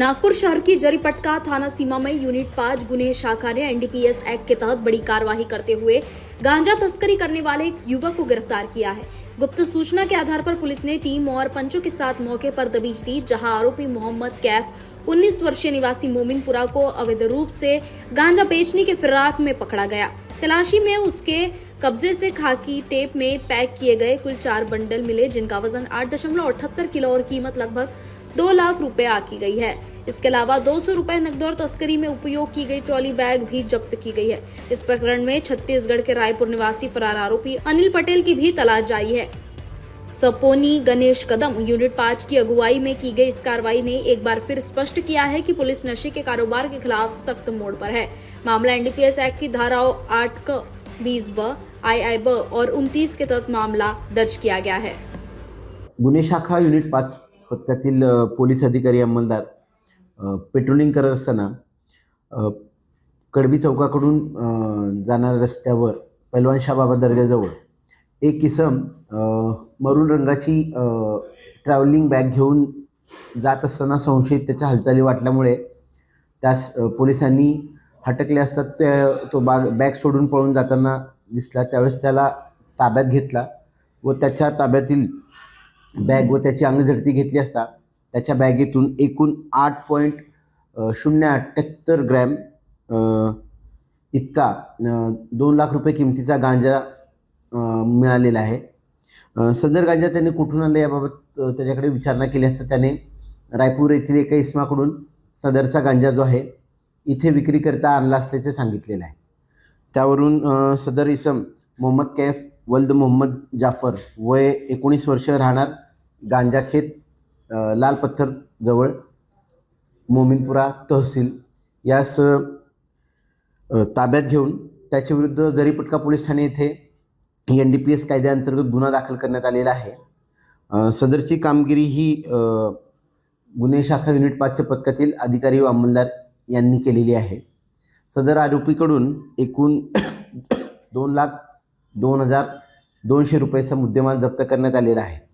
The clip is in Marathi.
नागपुर शहर की जरीपटका थाना सीमा में यूनिट 5 गुने शाखा ने एनडीपीएस एक्ट के तहत बड़ी कार्रवाई करते हुए गांजा तस्करी करने वाले एक युवक को गिरफ्तार किया है। गुप्त सूचना के आधार पर पुलिस ने टीम और पंचों के साथ मौके पर दबिश दी, जहां आरोपी मोहम्मद कैफ 19 वर्षीय निवासी मोमिनपुरा को अवैध रूप से गांजा बेचने के फिराक में पकड़ा गया। तलाशी में उसके कब्जे से खाकी टेप में पैक किए गए कुल 4 बंडल मिले, जिनका वजन 8.78 किलो और कीमत लगभग 2 लाख रुपए आकी गई है। इसके अलावा 200 रुपए नकद और तस्करी में उपयोग की गई ट्रॉली बैग भी जब्त की गई है। इस प्रकरण में छत्तीसगढ़ के रायपुर निवासी फरार आरोपी अनिल पटेल की भी तलाश जारी है। सपोनी गणेश कदम यूनिट 5 की अगुवाई में की गई इस कार्रवाई ने एक बार फिर स्पष्ट किया है कि पुलिस नशे के कारोबार के खिलाफ सख्त मोड़ पर है। मामला एनडीपीएस एक्ट की धाराओं 8 20 ब II ब और 29 के तहत मामला दर्ज किया गया है। गुन्हे शाखा युनिट 5 पथकातील पोलीस अधिकारी अंमलदार पेट्रोलिंग करत असताना कडबी चौकाकडून जाणाऱ्या रस्त्यावर पैलवान शाहबाबा दर्ग्याजवळ एक इसम मरून रंगाची ट्रॅव्हलिंग बॅग घेऊन जात असताना संशयित त्याच्या हालचाली वाटल्यामुळे त्यास पोलिसांनी हटकले असता तो बॅग सोडून पळून जाताना दिसला। त्यावेळेस त्याला ताब्यात घेतला व त्याच्या ताब्यातील बॅग व त्याची अंगझडती घेतली असता त्याच्या बॅगेतून एकूण 8.078 ग्रॅम इतका 2 लाख रुपये किमतीचा गांजा मिळालेला आहे। सदर गांजा त्याने कुठून आणला याबाबत त्याच्याकडे विचारणा केली असता त्याने रायपूर येथील एका इसमाकडून सदरचा गांजा जो आहे इथे विक्रीकरता आणला असल्याचे सांगितलेलं आहे। त्यावरून सदर इसम मोहम्मद कैफ वल्द मोहम्मद जाफर वय 19 वर्ष राहणार गांजाखेत लाल पत्थर जवळ मोमिनपुरा तहसील यास ताब्यात घेऊन त्याच्या विरुद्ध जरीपटका पोलीस ठाणे येथे एनडीपीएस कायद्याअंतर्गत गुन्हा दाखल करण्यात आलेला आहे। सदरची कामगिरी ही गुन्हे शाखा युनिट 5 पथकातील अधिकारी व अंमलदार यांनी केलेली आहे। सदर आरोपीकडून एकूण 2,02,200 रुपयाचा मुद्देमाल जप्त करण्यात आलेला आहे।